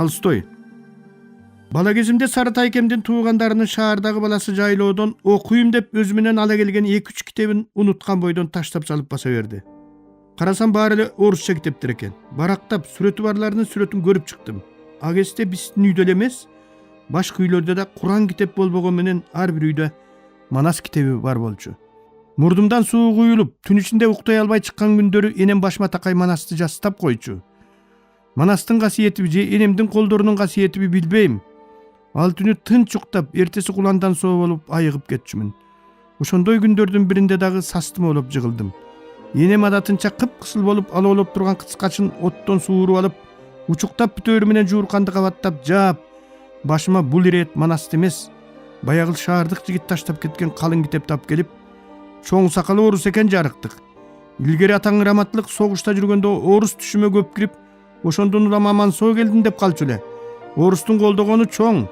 Толстой. Бала кезимде Сарытай экемдин туугандарынын шаардагы баласы жайлоодон окуйм деп өзү менен ала келген 2-3 китебин унуткан бойдон таштап салып баса берди. Карасам баары эле орусча китептер экен. Барактап сүрөтү барларынын сүрөтүн көрүп чыктым. А кезде биздин үйдө эле эмес, башка үйлөрдө да Куран китеп болбогон менен ар бир үйдө Манас китеби бар болчу. Мурдумдан суу куюлуп, түн ичинде уктай албай чыккан күндөрү энем башыма такай Манасты жастап койчу. Манастын касиетиби же энемдин колдорунун касиетиби билбейм. Ал түнү тынч уктап, эртеси куландан соо болуп айыгып кетчүмүн. Ошондой күндөрдүн биринде дагы састым болуп жыгылдым. Энем адатынча кыпкысыл болуп алоолоп турган кыскачын оттон сууруп алып, учуктап бүтөөрү менен жуурканды кабаттап жаап, башыма бул ирет Манасты эмес, баягы шаардык жигит таштап кеткен калың китепти алып келип, чоң сакалы орус экен жарыктык. Илгери атаң раматтылык согушта жүргөндө орус түшүмө көп кирип, ошондон улам аман соо келдим деп калчу эле. Орустун колдогону чоң.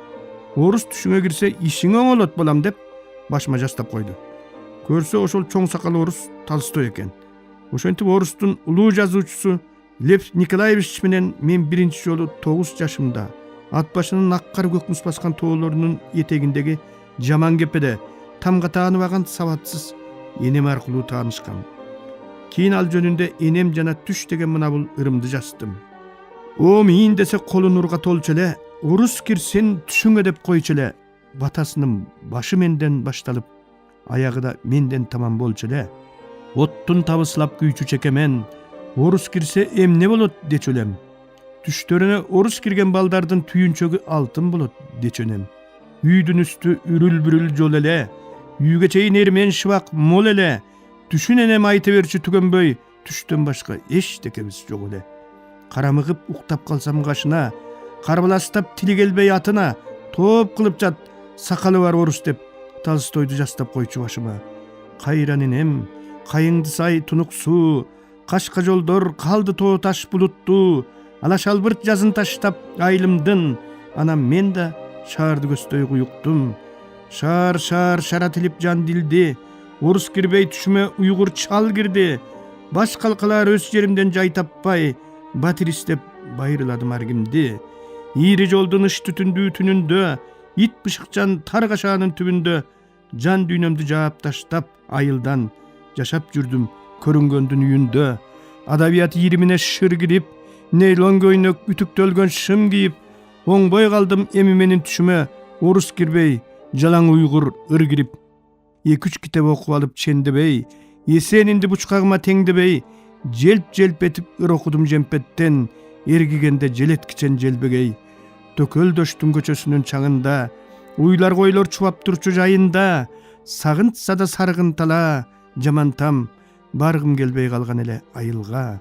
Орус түшүңө кирсе ишиң оңолот балам деп башыма жастап койду. Көрсө ошол чоң сакалы орус Толстой экен. Ошентип орустун улуу жазуучусу Лев Николаевич менен мен биринчи жолу 9 жашымда ат башынын ак кар көк муз баскан тоолорунун этегиндеги жаман кепеде тамга тааныбаган сабатсыз энем аркылуу таанышкам. Кийин ал жөнүндө энем жана түш деген мына бул ырымды жаздым. О миин десе колу нурга толчу эле, орус кирсин түшүңө деп койчу эле. Батасынын башы менден башталып, аягы да менден тамам болчу эле. Оттун табыслап күйчү чекемен, орус кирсе эмне болот дечү элем. Түштөрүнө орус кирген балдардын түйүнчөгү алтын болот дечү энем. Үйдүн үстү үрүл-бүрүл жол эле, үйгө чейин эрмен шыбак мол эле. Түшүн энем айта берчү түгөнбөй, түштөн башка эчтекебиз жок эле. Карамыгып уктап калсам кашына, карбаластап тили келбей атына, топ кылып жат, сакалы бар орус деп Толстойду жастап койчу башыма. Кайран энем, кайыңды сай тунук суу, кашка жолдор калды тоо таш булуттуу, ала шалбырт жазын таштап айылымдын, анан мен да шаарды көздөй куюктум. Шаар шара тилип жан дилди, орус кирбей түшүмө уйгур чал кирди. Баш калкалар өз жеримден жай таппай, батир издеп байырладым аргимди. Ийри жолдун ыш түтүндүү түнүндө, ит бышыкчан тар кашаанын түбүндө, жан дүйнөмдү жаап таштап айылдан жашап жүрдүм көрүнгөндүн үйүндө. Адабият ийримине шыр кирип, нейлон көйнөк үтүктөлгөн шым кийип, оңбой калдым эми менин түшүмө орус кирбей, жалаң уйгур ыр кирип. 2-3 китеп окуп алып чендебей, эсенинди бучкагыма теңдебей, желп этип ыр окудум жемпеттен, эргигенде желеткичен желбегей. Төкөл дөштүн көчөсүнүн чаңында, уйлар койлор чубап турчу жайында, сагынтса да саргын тала, жамантам, баргым келбей калган эле айылга.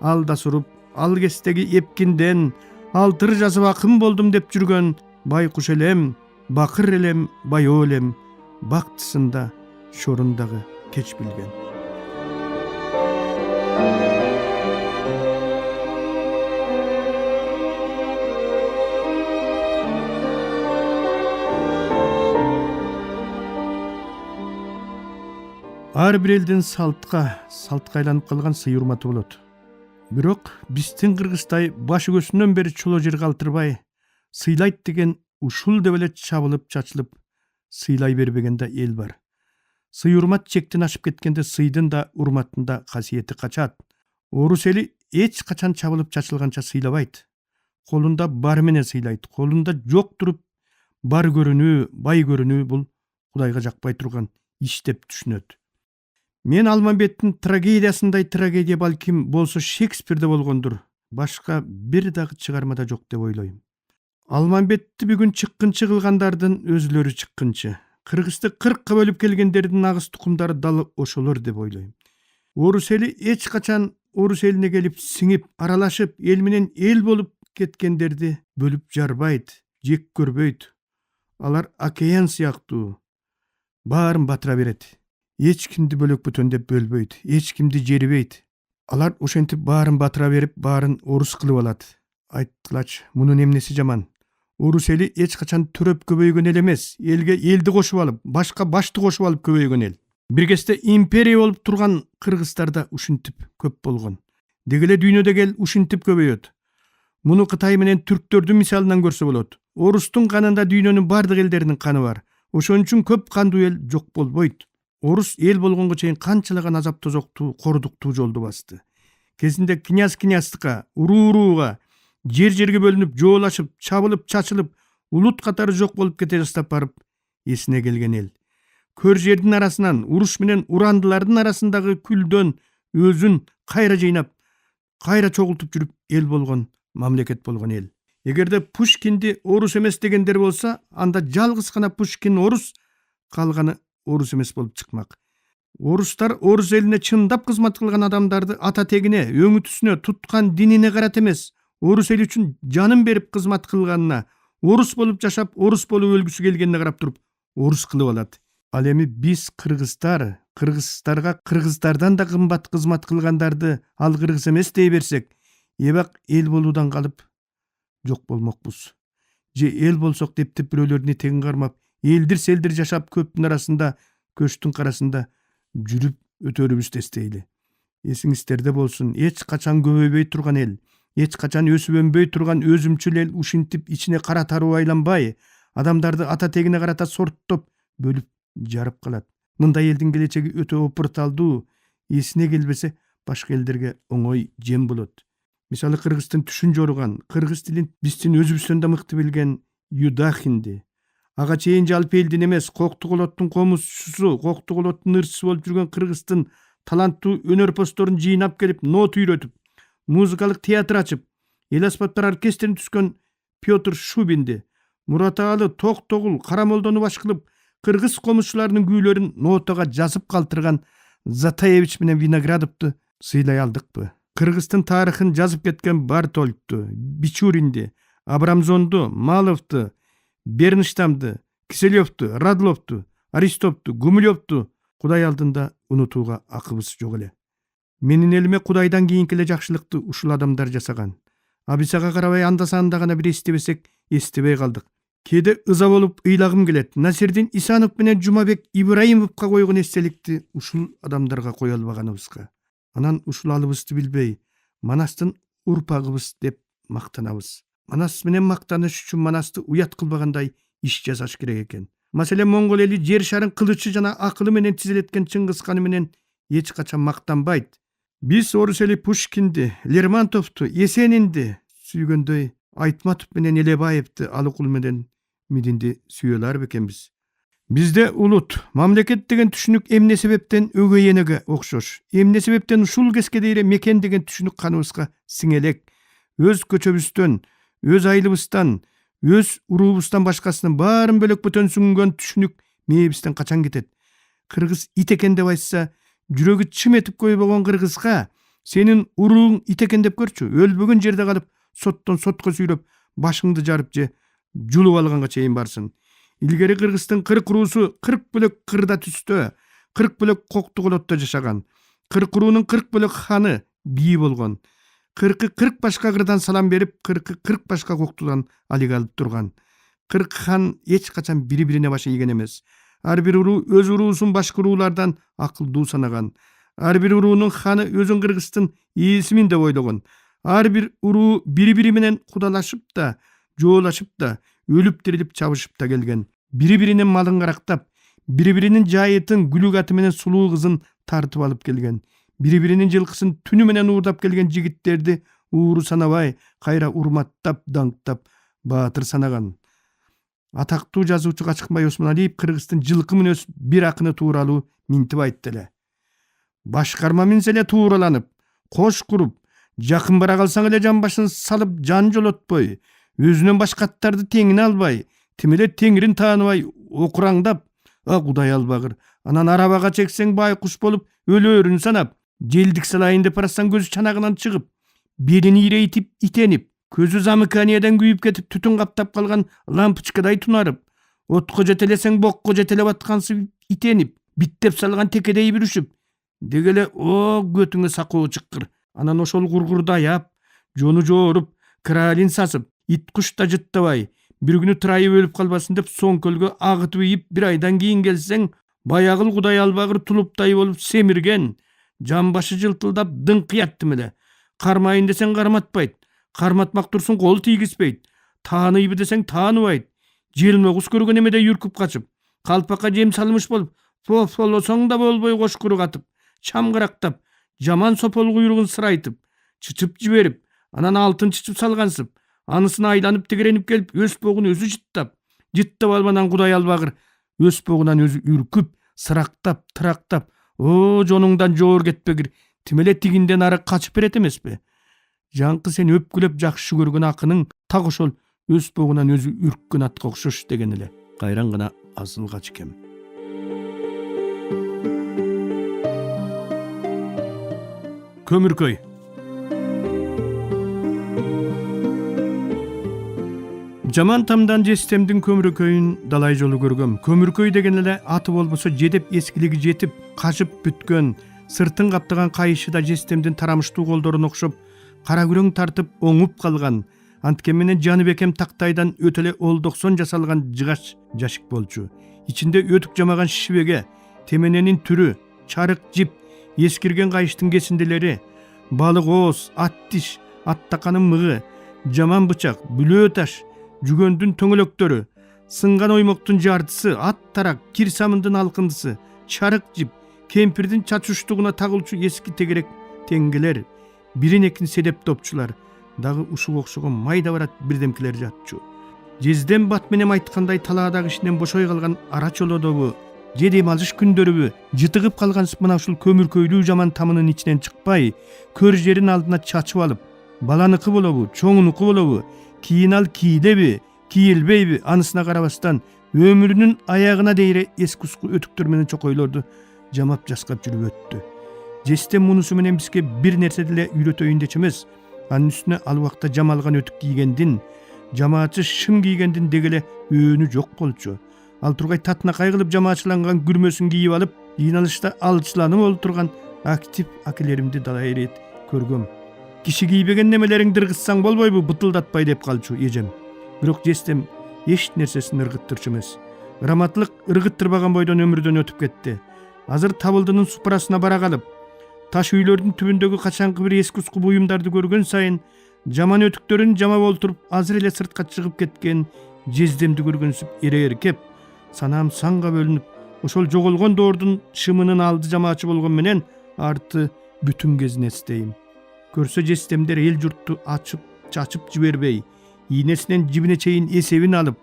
Алда суруп, ал кестеги эпкинден, алтыр жазып акын болдум деп жүргөн байкуш элем, бакыр элем, байоо элем, бактысында шорундагы кеч билген. Ар бир элдин салтка айланып калган сый урматы болот. Бирок биздин кыргыздай баш өгөсүнөн бери чоло жер калтырбай, сыйлайт деген ушул деп эле чабылып чачылып сыйлай бербеген да эл бар. Сый урмат чектен ашып кеткенде сыйдын да урматтын да касиети качат. Орус эли эч качан чабылып чачылганча сыйлабайт. Колунда бар менен сыйлайт. Колунда жок туруп бар көрүнүү, бай көрүнүү бул Кудайга жакпай турган иш деп түшүнөт. Мен Алмамбеттин трагедиясындай трагедия балким болсо Шекспирде болгондур. Башка бир дагы чыгармада жок деп ойлойм. Алмамбетти бүгүн чыккынчы кылгандардын өзүлөрү чыккынчы. Кыргызды 40ка бөлүп келгендердин агыс тукумдары далы ошолор деп ойлойм. Орус эли эч качан орус элине келип сиңип, аралашып, эл менен эл болуп кеткендерди бөлүп жарбайт, жек көрбөйт. Алар океан сыяктуу баарын батыра берет. Эч кимди бөлөк бүтөн деп бөлбөйт, эч кимди жерибейт. Алар ошентип баарын батыра берип, баарын орус кылып алат. Айткылач, мунун эмнеси жаман? Орус эли эч качан төрөп көбөйгөн эл эмес, элге элди кошуп алып, башка башты кошуп алып көбөйгөн эл. Бир кезде империя болуп турган кыргыздарда ушинтип көп болгон. Деги эле дүйнөдөгү эл ушинтип көбөйөт. Муну Кытай менен түрктөрдүн мисалынан көрсө болот. Орустун канында дүйнөнүн бардык элдеринин каны бар. Ошон үчүн көп кандуу эл жок болбойт. Орус эл болгонго чейин канчалаган азап тозоктуу, кордуктуу жолду басты. Кезинде князь-князьдыкка, уруу-урууга, жер-жерге бөлүнүп, жоолашып, чабылып, чачылып, улут катары жок болуп кете жаздап барып, эсине келген эл. Көр жердин арасынан, уруш менен урандылардын арасындагы күлдөн өзүн кайра жыйнап, кайра чогултуп жүрүп эл болгон, мамлекет болгон эл. Эгерде Пушкинди орус эмес дегендер болса, анда жалгыз гана Пушкин орус, калганы орус эмес болуп чыкмак. Орустар орус элине чындап кызмат кылган адамдарды ата тегине, өңүтүсүнө, туткан динине карата эмес, орус эл үчүн жанын берип кызмат кылганына, орус болуп жашап, орус болуп өлгүсү келгенине карап туруп, орус кылып алат. Ал эми биз кыргыздар, кыргыздарга кыргыздардан да кымбат кызмат кылгандарды ал кыргыз эмес дей берсек, эбак эл болуудан калып жок болмокпуз. Же эл болсок деп бирөөлөрүнө тегин кармап, элдир-селдир жашап көптүн арасында, көчтүн карасында жүрүп өтөрүбүздү эстейли. Эсиңиздерде болсун, эч качан көбөйбөй турган эл, эч качан өсүп өнбөй турган өзүмчүл эл ушинтип ичине кара таруу айланбай, адамдарды ата тегине карата сорттоп, бөлүп жарып калат. Мындай элдин келечеги өтө опурталдуу, эсине келбесе башка элдерге оңой жем болот. Мисалы кыргыздын түшүн жоруган, кыргыз тилин биздин өзүбүздөн да мыкты билген Юдахинди, ага чейин жалпы элдин эмес, Коктуголоттун комузчусу, Коктуголоттун ырчысы болуп жүргөн кыргыздын таланттуу өнөрпоздорун жыйнап келип, нот үйрөтүп, музыкалык театр ачып, эл аспаптар оркестрин түзгөн Петр Шубинди, Мураталы, Токтогул, Карамолдону баш кылып, кыргыз комузчуларынын күүлөрүн нотага жазып калтырган Затаевич менен Виноградовду сыйлай алдыкпы? Кыргыздын тарыхын жазып кеткен Бартольдту, Бичуринди, Абрамзонду, Маловду, Бернштамды, Киселевду, Радловду, Аристопту, Гумилевду Кудай алдында унутууга акыбыз жок эле. Менин элиме Кудайдан кийинки эле жакшылыкты ушул адамдар жасаган. А биз ага карабай анда-санда гана бир эстебесек, эстебей калдык. Кээде ыза болуп ыйлагым келет. Насирдин Исанов менен Жумабек Ибраимовго койгон эстеликти ушул адамдарга кое албаганыбызга. Анан ушул алыбызды билбей, Манастын урпагыбыз деп мактанабыз. Манас менен мактаныш үчүн Манасты уят кылбагандай иш жасаш керек экен. Маселен, моңгол эли жер шарын кылычы жана акылы менен тизелеткен Чыңгыз ханы менен эч качан мактанбайт. Биз орус эли Пушкинди, Лермонтовду, Есенинди сүйгөндөй, Айтматов менен Элебаевди, Алыкул менен Мидинди сүйө алар бекенбиз. Бизде улут, мамлекет деген түшүнүк эмне себептен өгөй энеге окшош, эмне себептен ушул кеске дейре мекен деген түшүнүк каныбызга сиңелек. Өз көчөбүздөн, өз айылыбыздан, өз уруубуздан башкасынын баарын бөлөк бөтөн сүңгөн түшүнүк мээбизден качан кетет? Кыргыз ит экен деп айтса, жүрөгү чым этип койбогон кыргызга сенин урууң ит экен деп көрчү, өлбөгөн жерде калып, соттон сотко сүйрөп, башыңды жарып же жулуп алганга чейин барсын. Илгери Кыргыздын 40 уруусу 40 бөлөк кырда түстө, 40 бөлөк Коктуголотто жашаган. 40 уруунун 40 бөлөк ханы бии болгон. 40 башка кырдан салам берип, 40 башка коктудан алыг алып турган. 40 хан эч качан бири-бирине баш ийген эмес. Ар бир уруу өз уруусун башка уруулардан акылдуу санаган. Ар бир уруунун ханы өзүн Кыргыздын ээсимин деп ойлогон. Ар бир уруу бири-бири менен кудалашып да, жоолашып да, өлүп тирилип чабышып да келген. Бири-биринин малын карактап, бири-биринин жайытын, гүлүгаты менен сулуу кызын тартып алып келген. Бири-биринин жылкысын түнү менен уурдап келген жигиттерди ууру санабай, кайра урматтап, даңктап, баатыр санаган. Атактуу жазуучу Качкынбай Осмоналиев Кыргыздын жылкы мүнөз бир акыны тууралуу минтип айтты эле. Башкарма минсе эле туураланып, кош куруп, жакын бара калсаң эле жан башын салып жан жолотпой, өзүнөн башка аттарды теңине албай, тим эле теңирин тааныбай, окураңдап, Кудай албагыр. Анан арабага чексең байкуш болуп, өлөөрүн санап, желдик салайын деп барасаң көзү чанагынан чыгып, белин ийрейтип итенип, көзү замыканияден күйүп кетип түтүн каптап калган лампочкадай тунарып, отко жетелесең бокко жетелеп аткансып итенип, биттеп салган текедей бүрүшүп, дегеле көтүңө сакоо чыккыр. Анан ошол кургурду аяп, жону жооруп, кралин сасып, ит куш да жыттабай, бир күнү тырайып өлүп калбасын деп соң көлгө агытып ийип, бир айдан кийин келсең, баягыл Кудай албагыр тулуптай болуп семирген, жан башы жылтылдап дыңкыяттым эле. Кармайын десең карматпайт, Карматмак турсун кол тийгизбейт. Таанıyбы десең тааныбайт. Желме кус көргөн эмеде юркуп качып, калпакка жем салмыш болуп, фофолосоң да болбой кошкуру катып, чамгырактап, жаман сопол куйругун сырайтып, чычып жиберип, анан алтын чычып салгансып, анысын айланып тегеренип келип, өз богун өзү жыттап албанан Кудай албагыр, өз богунан өзү үркүп, сырактап, тырактап, о жонуңдан жоор кетпегир, тимеле тигинден ары качып берет эмеспи? Жаңкы сен өпкүлөп жакшы көргөн акының так ошол өз богунан өзү үрккөн атка окшош деген эле. Кайран гана асылгач экен. Көмүркөй. Жаман тамдан жестемдин көмүркөйүн далай жолу көргөм. Көмүркөй деген эле аты болбосо жедеп эскилиги жетип, качып бүткөн, сыртын каптаган кайышы да жестемдин тарамыштуу колдоруна окшоп, кара күрөң тартып оңуп калган. Анткен менен Жаныбекем тактайдан өтөле олдоксон жасалган жыгач жашик болчу. Ичинде өтүк жамаган шишбеге, темененин түрү, чарык жип, эскирген кайыштын кесинделери, балык ооз, ат тиш, аттаканын мыгы, жаман бычак, бүлөө таш, жүгөндүн төңөлөктөрү, сынган оймоктун жартысы, ат тарак, кир самындын алкындысы, чарык жип, кемпирдин чач уштугуна тагылчу эски тегерек теңгелер, бирин экин седеп топчулар, дагы ушуга окшогон майда барат бирдемкелер жатчу. Жезден бат менен айткандай талаадагы ишинен бошой калган ара чолодобу, же дем алыш күндөрүбү, жытыгып калгансып мына ушул көмүркөйлүү жаман тамынын ичинен чыкпай, көр жерин алдына чачып алып, баланыкы болобу, чоңунуку болобу, кийин ал кийдеби, кийилбейби, анысына карабастан өмүрүнүн аягына дейре эскуску өтүктөр менен чокойлорду жамап жаскап жүрүп өттү. Жестем мунусу менен бизге бир нерсе деле үйрөтөйүн дечү эмес. Анын үстүнө ал убакта жамалган өтүк кийгендин, жамаатчы шым кийгендин дегеле өөнү жок болчу. Ал тургай татынакай кылып жамаатчыланган күрмөсүн кийип алып, ийналышта алчыланып олтурган актив акелеримди далай ирет көргөм. Киши кийбеген немелериңди ыргытсаң болбойбу, бытылдатпай деп калчу эжем. Бирок жестем эч нерсесин ыргыттырчу эмес. Раматлык ыргыттырбаган бойдон өмүрдөн өтүп кетти. Азыр табылдынын супурасына бара калып, таш үйлөрдүн түбүндөгү качанкы бир эскуску буюмдарды көргөн сайын, жаман өтүктөрүн жамап олтуруп, азыр эле сыртка чыгып кеткен жездемди көргөнсүп эркеп, санаам санга бөлүнүп, ошол жоголгон доордун шымынын алды жамаачы болгон менен арты бүтүн кезин эстейм. Көрсө жестемдер эл журтту ачып, чачып жибербей, ийнесинен жибине чейин эсебин алып,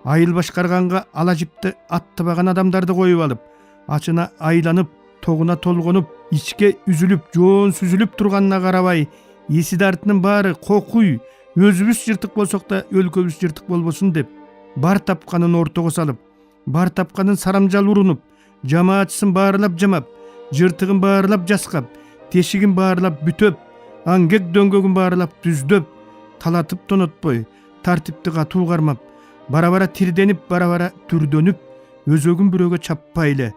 айыл башкарганга ала жипти аттабаган адамдарды коюп алып, ачына айланып, тогуна толгонуп, ичке үзүлүп, жоон сүзүлүп турганына карабай, эсиди артынын баары кокуй, өзүбүз жыртык болсок да өлкөбүз жыртык болбосун деп, бар тапканын ортого салып, бар тапканын сарамжал урунуп, жамаатчысын баарлап жамап, жыртыгын баарлап жаскап, тешигин баарлап бүтөп, аңгек дөңгөгүн баарлап түздөп, талатып тонотпой, тартипти катуу кармап, бара-бара тирденип, бара-бара түрдөнүп, өзөгүн бирөөгө чаппай эле,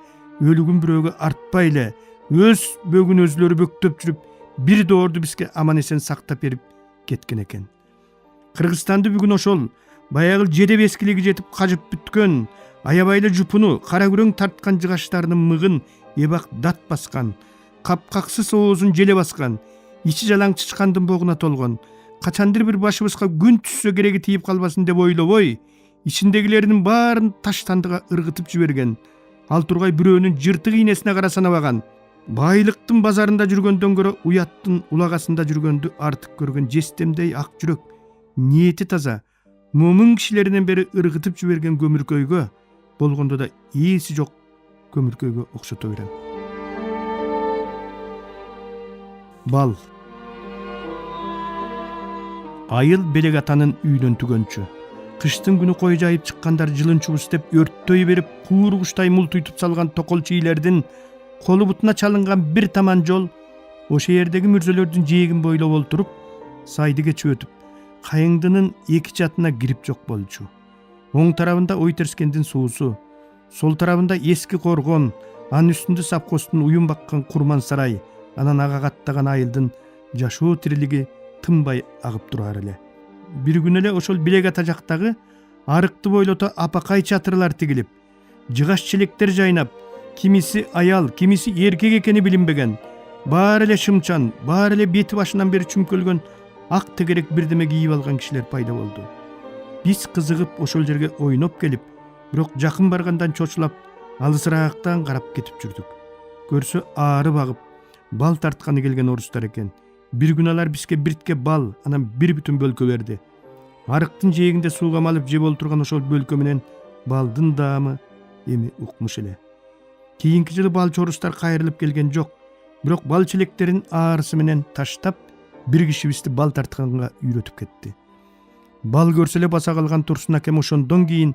өлүгүн бирөөгө артпай эле, өз бөгүн өзлөрү бөктөп жүрүп, бир доорду бизге аман эсен сактап берип кеткен экен. Кыргызстанды бүгүн ошол баягы жедеп эскилиги жетип кажып бүткөн, аябайлы жупуну, кара күрөң тарткан жыгаштарынын мыгын эбак дат баскан, капкаксыз оозун желе баскан, ичи жалаң чычкандын богуна толгон, качандыр бир башыбызга күн түшсө кереги тийип калбасын деп ойлобой, ичиндегилеринин баарын таштандыга ыргытып жиберген, ал тургай бирөөнүн жыртык ийнесине кара санабаган, байлыктын базарында жүргөндөн көрө уяттын улагасында жүргөндү артык көргөн жестемдей ак жүрөк, ниети таза, момун кишилеринен бери ыргытып жиберген көмүркөйгө болгондо да ээси жок көмүркөйгө окшото берем. Бал. Айыл белек атанын үйдөн түгөнчү. Кыштын күнү кой жайып чыккандар жылын чубус деп өрттөй берип, куургучтай мултуйтуп салган токол чийлердин колу бутуна чалынган бир таман жол ошо жердеги мүрзөлөрдүн жээгин бойлоп олтуруп, сайды кечип өтүп, кайыңдынын эки чатына кирип жок болчу. Оң тарабында ой терскендин суусу, сол тарабында эски коргон, анын үстүндө сапкостун уюм баккан курман сарай, анан ага каттаган айылдын жашоо тирилиги тынбай агып турар эле. Бир күн эле ошол билек ата жактагы арыкты бойлото апакай чатырлар тигилип, жыгаш челектер жайнап, кимиси аял, кимиси эркек экени билинбеген, баары эле шымчан, баары эле бети башынан бери чүмкөлгөн ак тегерек бирдеме кийип алган кишилер пайда болду. Биз кызыгып ошол жерге ойноп келип, бирок жакын баргандан чочулап, алысыраактан карап кетип жүрдүк. Көрсө ары багып, бал тартканы келген орустар экен. Bir gün алар бизге биртке бал, анан bir бүтүн бөлкө берди. Арыктын жээгинде сууга малып жеп олтурган ошол бөлкө менен балдын даамы эми укмуш эле. Кийинки жылы балчы орустар кайрылып келген жок. Бирок бал челектерин аарысы менен таштап, bir кишибизди бал тартканга үйрөтүп кетти. Бал көрсө эле баса калган Турсун акем ошондон кийин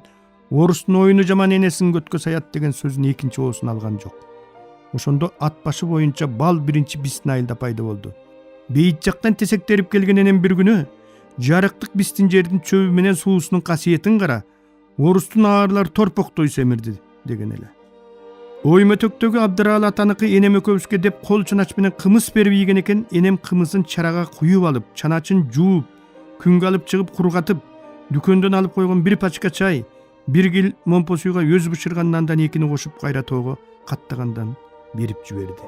орустун оюну жаман энесин көткө саят деген сөзүн экинчи оосун алган жок. Ошондо ат башы боюнча бал биринчи бистин айылда пайда болду. Бейит жактан тесектерип келген энем bir күнү жарыктык бистин жердин чөбү менен суусунун касиетин кара, орустун аарылар торпоктой семирди деген эле. Оймөтөктөгү Абдыралы атаныкы энем экөөбүзгө деп кол чанач менен кымыз берип ийген экен. Энем кымызын чарага куюп алып, чаначын жууп, күнгө алып чыгып кургатып, дүкөндөн алып койгон bir пачка чай, bir кил момпо сууга өз бышырган нандан экини кошуп кайра тоого каттагандан берип жиберди.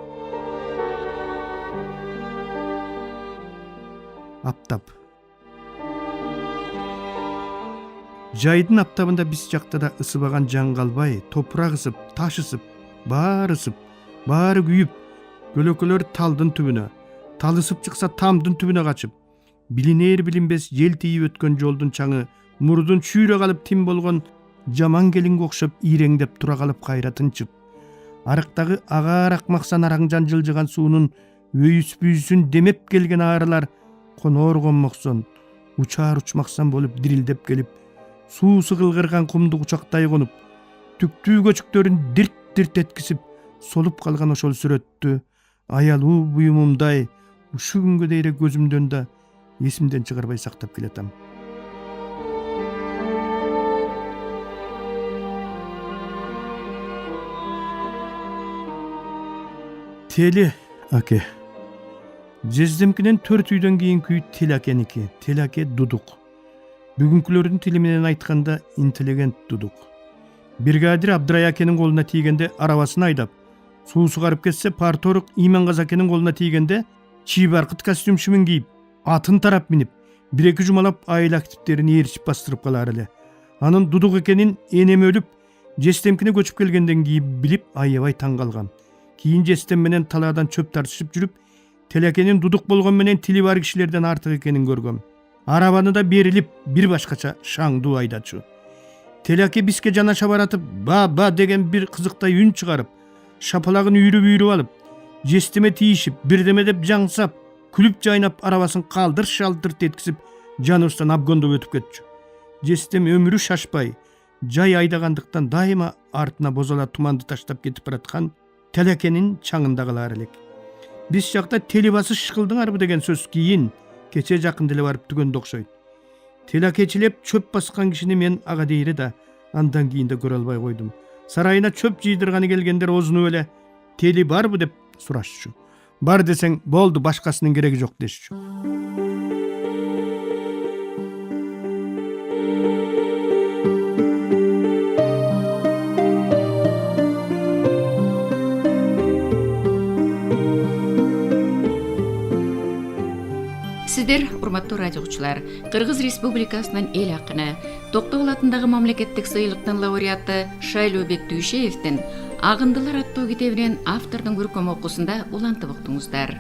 Аптап. Жайдын аптабында биз жакта да ысыбаган жан калбай, топурак ысып, таш ысып, баары күйүп, көлөкөлөр талдын түбүнө, тал ысып чыкса тамдын түбүнө качып, билинер билинбес жел тийип өткөн жолдун чаңы мурдун чүйрө калып тим болгон жаман келинге окшоп иреңдеп тура калып кайра тынчып, арыктагы агаар акмаксан араңжан жылжыган суунун өйүс-бүйүсүн демеп келген аарылар конор конмоксон, учаар учмаксан болуп дирилдеп келип, суу сыгылгырган кумду кучактай конуп, түктүү көчүктөрүн дирт эткисип, солуп калган ошол сүрөттү аялуу буюмумдай ушу күнгө дейре көзүмдөн да эсимден чыгарбай сактап келатам. Тели аке. Жездемкинен 4 үйдөн кийинки үй Тели акеники. Тели аке дудук. Бүгүнкүлөрдүн тили менен айтканда интеллигент дудук. Бригадир Абдырай акенин колуна тийгенде арабасын айдап, суу сугарып кетсе парторук Имангаз акенин колуна тийгенде чий баркыт костюмчумун кийип, атын тарап минип, 1-2 жумалап айыл активдерин ээрчип бастырып калар эле. Анын дудук экенин энем өлүп, жестемкине көчүп келгенден кийин билип аябай таң калгам. Кийин жестем менен талаадан чөп тартышып жүрүп, Телекенин дудук болгон менен тили бар кишилерден артык экенин көргөм. Арабаны да берилип бир башкача шаңдуу айдачу. Телеке бизге жанаша баратып ба деген бир кызыктай үн чыгарып, шапалагын үйрүп алып, жестеме тийишип, бирдеме деп жаңсап, күлүп жайнап арабасын калдыр шалдырт эткизип, жаныбыздан абгондоп өтүп кетчү. Жестем өмүрү шашпай, жай айдагандыктан дайыма артына бозола туманды таштап кетип бараткан Телекенин чаңындагылар элек. Биз жакта телебасы шыкылдың арбы деген сөз кийин кече жакын деле барып түгөндө окшойт. Телекечилеп чөп баскан кишини мен ага дейре да андан кийин да көрө албай койдум. Сарайына чөп жыйдырганы келгендер озунуп эле тели барбы деп сурашчу. Бар десең болду, башкасынын кереги жок дешчү. Сиздер, урматтуу радио угуучулар, Кыргыз Республикасынын эл акыны, Токтогул атындагы мамлекеттик сыйлыктын лауреаты Шайлообек Дүйшеевдин Агындылар аттуу китебинен автордун көркөм окуусунда улантып уктуңуздар.